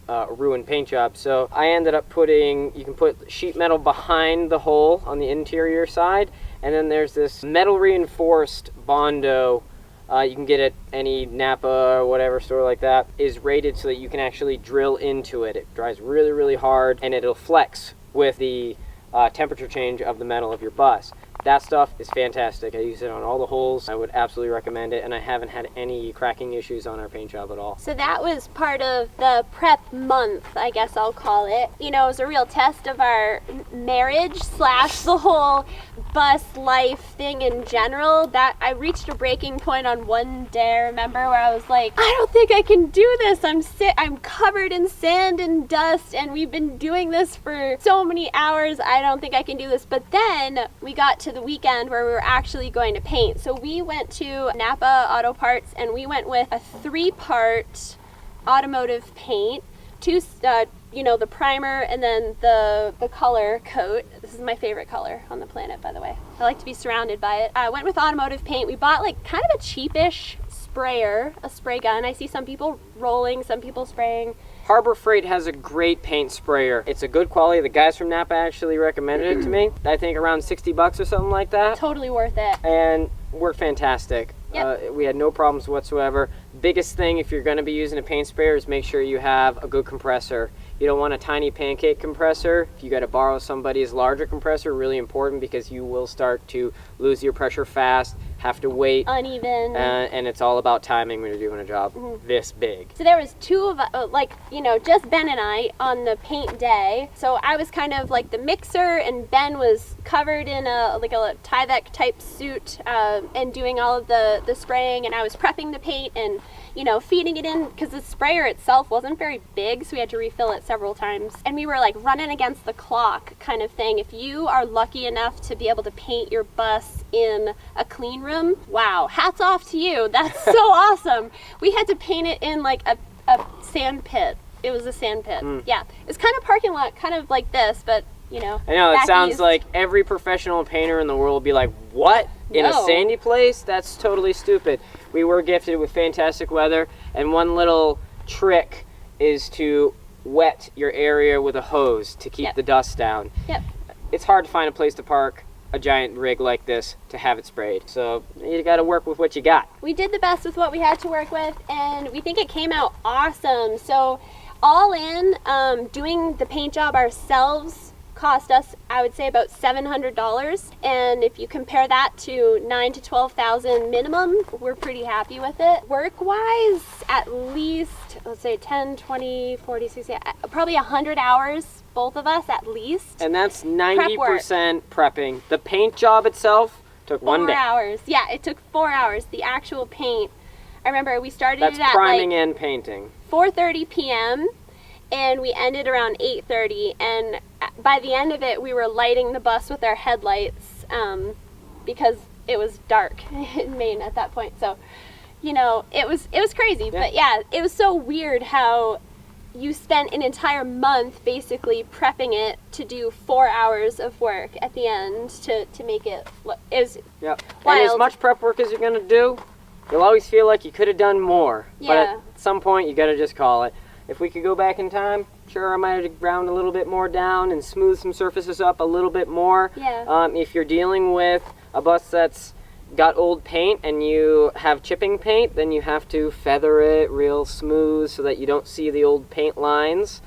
S3: a ruined paint job. So I ended up you can put sheet metal behind the hole on the interior side, and then there's this metal reinforced Bondo. You can get it at any Napa or whatever store like that, is rated so that you can actually drill into it. It dries really, really hard, and it'll flex with the temperature change of the metal of your bus. That stuff is fantastic. I use it on all the holes. I would absolutely recommend it, and I haven't had any cracking issues on our paint job at all.
S2: So that was part of the prep month, I guess I'll call it. It was a real test of our marriage / the whole bus life thing in general. That I reached a breaking point on one day, I remember, where I was like, I don't think I can do this. I'm covered in sand and dust, and we've been doing this for so many hours. I don't think I can do this. But then we got to the weekend where we were actually going to paint. So we went to Napa Auto Parts, and we went with a 3-part automotive paint, the primer and then the color coat. This is my favorite color on the planet, by the way. I like to be surrounded by it. I went with automotive paint. We bought like kind of a cheapish sprayer, a spray gun. I see some people rolling, some people spraying.
S3: Harbor Freight has a great paint sprayer. It's a good quality. The guys from Napa actually recommended it to me. I think around $60 or something like that.
S2: Totally worth it.
S3: And worked fantastic.
S2: Yep.
S3: We had no problems whatsoever. Biggest thing if you're going to be using a paint sprayer is make sure you have a good compressor. You don't want a tiny pancake compressor. If you got to borrow somebody's larger compressor, really important, because you will start to lose your pressure fast, have to wait.
S2: Uneven.
S3: And it's all about timing when you're doing a job this big.
S2: So there was 2 of us, just Ben and I on the paint day. So I was kind of like the mixer, and Ben was covered in a Tyvek type suit and doing all of the spraying, and I was prepping the paint and feeding it in, because the sprayer itself wasn't very big, so we had to refill it several times. And we were like running against the clock kind of thing. If you are lucky enough to be able to paint your bus in a clean room, wow, hats off to you. That's so awesome. We had to paint it in like a sand pit. It was a sand pit. Yeah, it's kind of parking lot, kind of like this, but I know,
S3: it sounds like every professional painter in the world would be like, what? In a sandy place? That's totally stupid. We were gifted with fantastic weather, and one little trick is to wet your area with a hose to keep the dust down.
S2: Yep.
S3: It's hard to find a place to park a giant rig like this to have it sprayed. So you got to work with what you got.
S2: We did the best with what we had to work with, and we think it came out awesome. So all in, doing the paint job ourselves cost us, I would say, about $700. And if you compare that to $9,000 to $12,000 minimum, we're pretty happy with it. Work-wise, at least, let's say 10, 20, 40, 60, probably 100 hours, both of us at least.
S3: And that's 90% prepping. The paint job itself took 1 day.
S2: 4 hours. Yeah, it took 4 hours. The actual paint. I remember we started
S3: That's
S2: it at
S3: priming
S2: like
S3: and painting.
S2: 4:30 p.m. and we ended around 8:30, and by the end of it we were lighting the bus with our headlights because it was dark in Maine at that point. So, you know, it was crazy.
S3: Yeah.
S2: But yeah, it was so weird how you spent an entire month basically prepping it to do 4 hours of work at the end to make it look. It was
S3: Yep.
S2: wild.
S3: And as much prep work as you're gonna do, you'll always feel like you could have done more. But
S2: Yeah.
S3: at some point, you gotta just call it. If we could go back in time, sure, I might have ground a little bit more down and smooth some surfaces up a little bit more.
S2: Yeah.
S3: If you're dealing with a bus that's got old paint and you have chipping paint, then you have to feather it real smooth so that you don't see the old paint lines.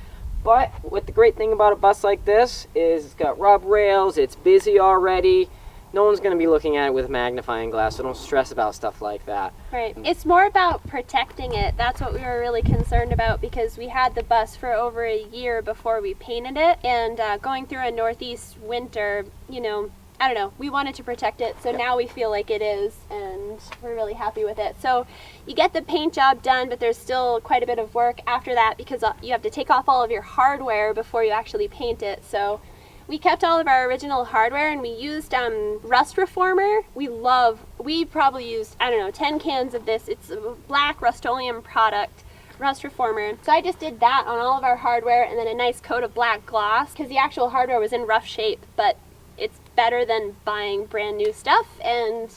S3: But what the great thing about a bus like this is it's got rub rails, it's busy already. No one's going to be looking at it with a magnifying glass, so don't stress about stuff like that.
S2: Right. It's more about protecting it. That's what we were really concerned about, because we had the bus for over a year before we painted it. And going through a northeast winter, you know, I don't know, we wanted to protect it. So now we feel like it is, and we're really happy with it. So you get the paint job done, but there's still quite a bit of work after that, because you have to take off all of your hardware before you actually paint it. So we kept all of our original hardware, and we used rust reformer. We probably used, I don't know, 10 cans of this. It's a black Rust-Oleum product, rust reformer. So I just did that on all of our hardware, and then a nice coat of black gloss, because the actual hardware was in rough shape, but it's better than buying brand new stuff. And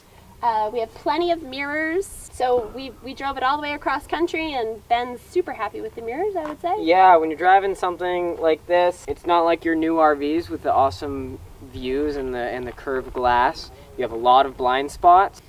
S2: we have plenty of mirrors. So we drove it all the way across country, and Ben's super happy with the mirrors, I would say.
S3: Yeah, when you're driving something like this, it's not like your new RVs with the awesome views and the curved glass. You have a lot of blind spots,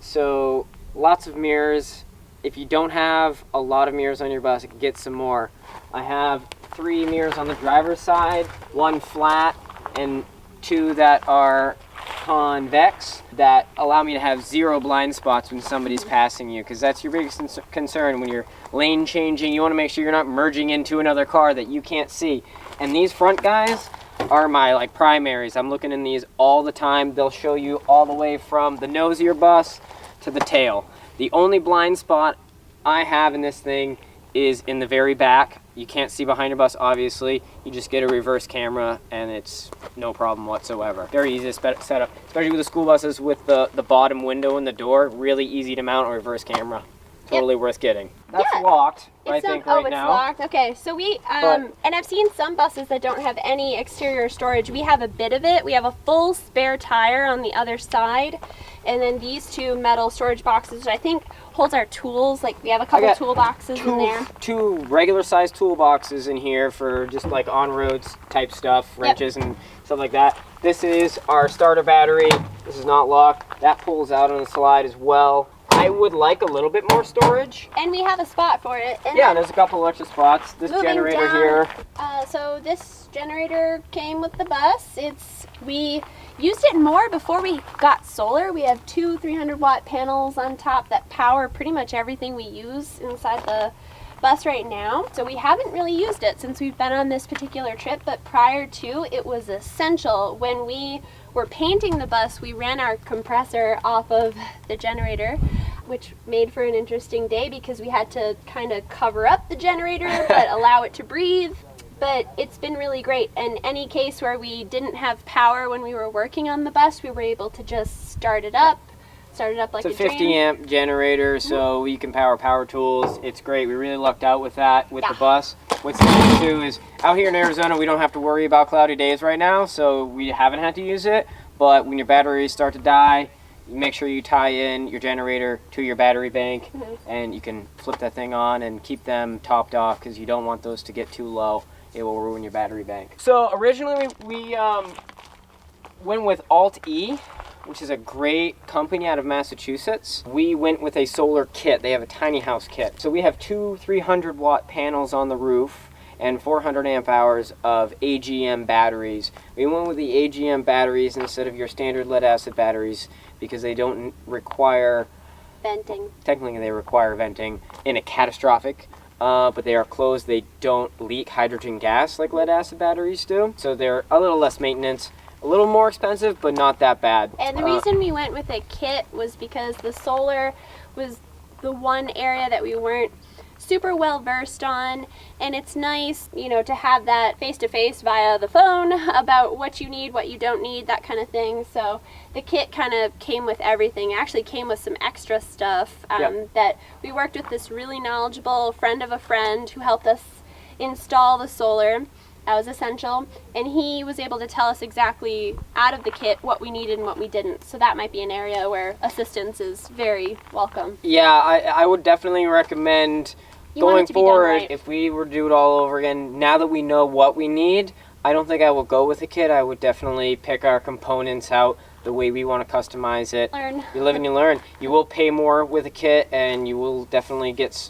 S3: so lots of mirrors. If you don't have a lot of mirrors on your bus, you can get some more. I have 3 mirrors on the driver's side, 1 flat, and 2 that are convex that allow me to have 0 blind spots when somebody's passing you, because that's your biggest concern when you're lane changing. You want to make sure you're not merging into another car that you can't see. And these front guys are my primaries. I'm looking in these all the time. They'll show you all the way from the nose of your bus to the tail. The only blind spot I have in this thing is in the very back. You can't see behind your bus, obviously. You just get a reverse camera, and it's no problem whatsoever. Very easy to set up, especially with the school buses with the bottom window and the door. Really easy to mount a reverse camera. Totally worth getting. That's locked, I think, right now.
S2: Oh, it's locked. Okay, so we, and I've seen some buses that don't have any exterior storage. We have a bit of it. We have a full spare tire on the other side, and then these 2 metal storage boxes, which I think holds our tools. Like, we have a couple toolboxes in there. 2
S3: regular sized toolboxes in here for just like on-roads type stuff, wrenches and stuff like that. This is our starter battery. This is not locked. That pulls out on the slide as well. I would like a little bit more storage.
S2: And we have a spot for it. And
S3: yeah, there's a couple extra spots. This generator here.
S2: So this generator came with the bus. We used it more before we got solar. We have 2 300-watt panels on top that power pretty much everything we use inside the bus right now. So we haven't really used it since we've been on this particular trip, but prior to, it was essential. When we were painting the bus, we ran our compressor off of the generator, which made for an interesting day because we had to kind of cover up the generator but allow it to breathe. But it's been really great. And any case where we didn't have power when we were working on the bus, we were able to just start it up like a
S3: It's a 50 amp generator, so you can power tools. It's great. We really lucked out with that with the bus. What's nice too is out here in Arizona, we don't have to worry about cloudy days right now, so we haven't had to use it. But when your batteries start to die, you make sure you tie in your generator to your battery bank, and you can flip that thing on and keep them topped off because you don't want those to get too low. It will ruin your battery bank. So originally we went with Alt-E, which is a great company out of Massachusetts. We went with a solar kit. They have a tiny house kit. So we have two 300-watt panels on the roof and 400 amp hours of AGM batteries. We went with the AGM batteries instead of your standard lead acid batteries because they don't require
S2: venting.
S3: Technically they require venting in a catastrophic, but they are closed. They don't leak hydrogen gas like lead acid batteries do. So they're a little less maintenance, a little more expensive, but not that bad.
S2: And the reason we went with a kit was because the solar was the one area that we weren't super well versed on, and it's nice, you know, to have that face-to-face via the phone about what you need, what you don't need, that kind of thing. So the kit kind of came with everything. It actually came with some extra stuff that we worked with this really knowledgeable friend of a friend who helped us install the solar. That was essential, and he was able to tell us exactly out of the kit what we needed and what we didn't. So that might be an area where assistance is very welcome.
S3: Yeah, I would definitely recommend going forward, right. If we were to do it all over again, now that we know what we need, I don't think I will go with a kit. I would definitely pick our components out the way we want to customize it.
S2: Learn.
S3: You live and you learn. You will pay more with a kit, and you will definitely get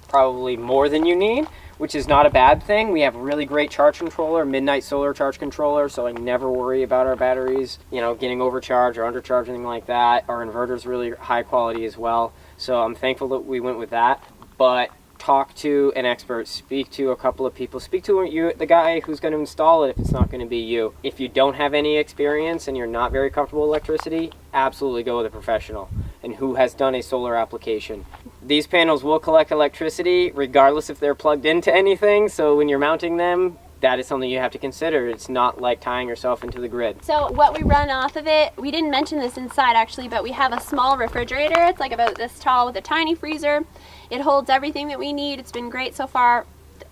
S3: probably more than you need, which is not a bad thing. We have a really great charge controller, Midnight Solar charge controller, so I never worry about our batteries, you know, getting overcharged or undercharged, anything like that. Our inverter's really high quality as well, so I'm thankful that we went with that. But talk to an expert, speak to a couple of people, speak to the guy who's going to install it if it's not going to be you. If you don't have any experience and you're not very comfortable with electricity, absolutely go with a professional and who has done a solar application. These panels will collect electricity regardless if they're plugged into anything, so when you're mounting them, that is something you have to consider. It's not like tying yourself into the grid.
S2: So what we run off of it, we didn't mention this inside actually, but we have a small refrigerator. It's like about this tall with a tiny freezer. It holds everything that we need. It's been great so far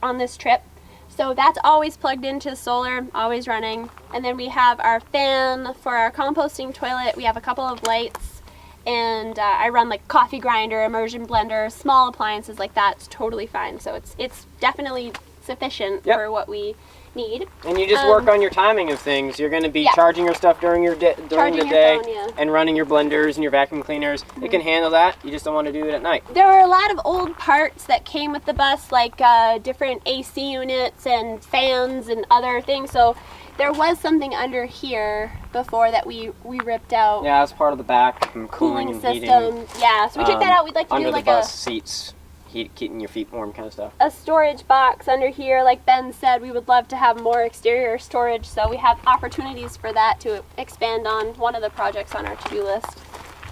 S2: on this trip. So that's always plugged into solar, always running. And then we have our fan for our composting toilet. We have a couple of lights, and I run like coffee grinder, immersion blender, small appliances like that. It's totally fine. So it's definitely sufficient for what we need.
S3: And you just work on your timing of things. You're going to be charging your stuff during the day and running your blenders and your vacuum cleaners. It can handle that. You just don't want to do it at night.
S2: There were a lot of old parts that came with the bus, like different AC units and fans and other things. So there was something under here before that we ripped out.
S3: Yeah, that's part of the back cooling and
S2: system.
S3: Heating.
S2: Yeah, so we took that out. We'd like to
S3: under
S2: do like
S3: the bus seats. Keeping your feet warm kind of stuff.
S2: A storage box under here. Like Ben said, we would love to have more exterior storage, so we have opportunities for that to expand on one of the projects on our to-do list,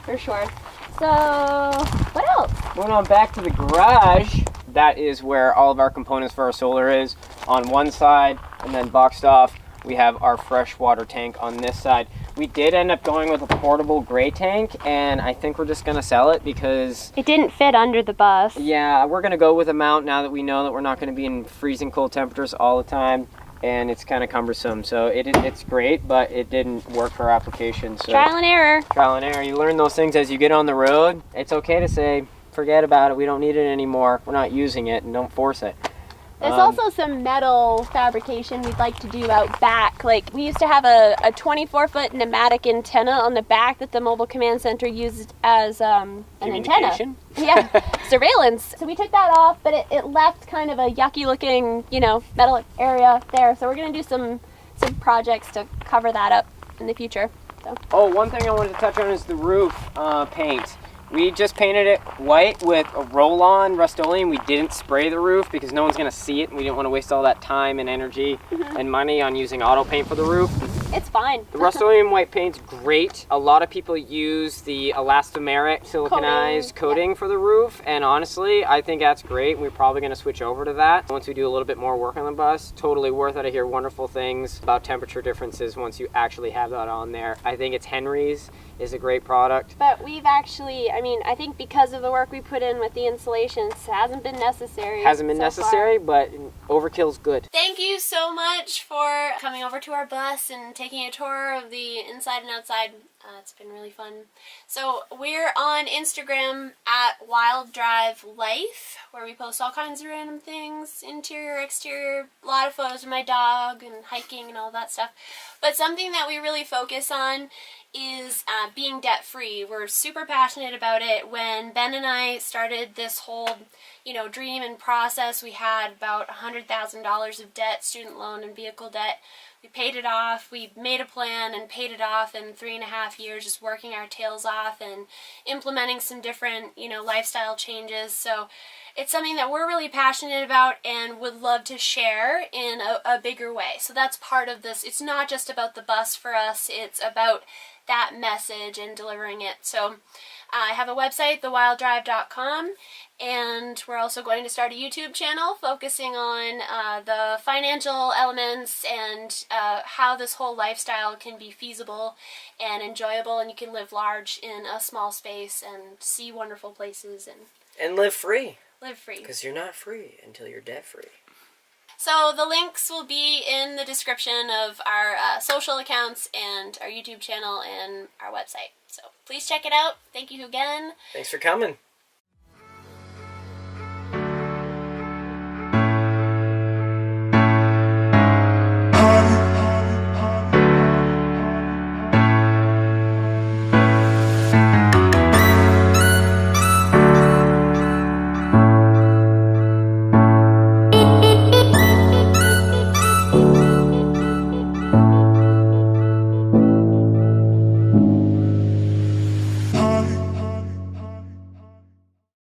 S2: for sure. So, what else?
S3: Moving on back to the garage, that is where all of our components for our solar is. On one side, and then boxed off, we have our freshwater tank on this side. We did end up going with a portable gray tank, and I think we're just going to sell it because
S2: it didn't fit under the bus.
S3: Yeah, we're going to go with a mount now that we know that we're not going to be in freezing cold temperatures all the time, and it's kind of cumbersome. So it's great, but it didn't work for our application. So
S2: trial and error.
S3: Trial and error. You learn those things as you get on the road. It's okay to say, forget about it. We don't need it anymore. We're not using it, and don't force it.
S2: There's also some metal fabrication we'd like to do out back. Like, we used to have a 24-foot pneumatic antenna on the back that the mobile command center used as an antenna. Yeah, surveillance. So we took that off, but it left kind of a yucky looking, you know, metal area there. So we're going to do some projects to cover that up in the future. So.
S3: Oh, one thing I wanted to touch on is the roof paint. We just painted it white with a roll-on Rust-Oleum. We didn't spray the roof because no one's going to see it, and we didn't want to waste all that time and energy and money on using auto paint for the roof.
S2: It's fine.
S3: The Rust-Oleum white paint's great. A lot of people use the elastomeric siliconized coating for the roof, and honestly, I think that's great. We're probably going to switch over to that once we do a little bit more work on the bus. Totally worth it. I hear wonderful things about temperature differences once you actually have that on there. I think it's Henry's is a great product.
S2: But we've actually, I mean, I think because of the work we put in with the installations, it hasn't been necessary.
S3: Hasn't been necessary, but overkill's good.
S2: Thank you so much for coming over to our bus and taking a tour of the inside and outside It's been really fun. So we're on Instagram at Wild Drive Life, where we post all kinds of random things, interior, exterior, a lot of photos of my dog and hiking and all that stuff. But something that we really focus on is being debt-free. We're super passionate about it. When Ben and I started this whole, dream and process, we had about $100,000 of debt, student loan and vehicle debt. We paid it off. We made a plan and paid it off in 3.5 years, just working our tails off and implementing some different, lifestyle changes. So it's something that we're really passionate about and would love to share in a bigger way. So that's part of this. It's not just about the bus for us. It's about that message and delivering it. So I have a website, thewilddrive.com, and we're also going to start a YouTube channel focusing on the financial elements and how this whole lifestyle can be feasible and enjoyable, and you can live large in a small space and see wonderful places
S1: And live free.
S2: Live free.
S1: Because you're not free until you're debt free.
S2: So the links will be in the description of our social accounts and our YouTube channel and our website. So please check it out. Thank you again.
S1: Thanks for coming.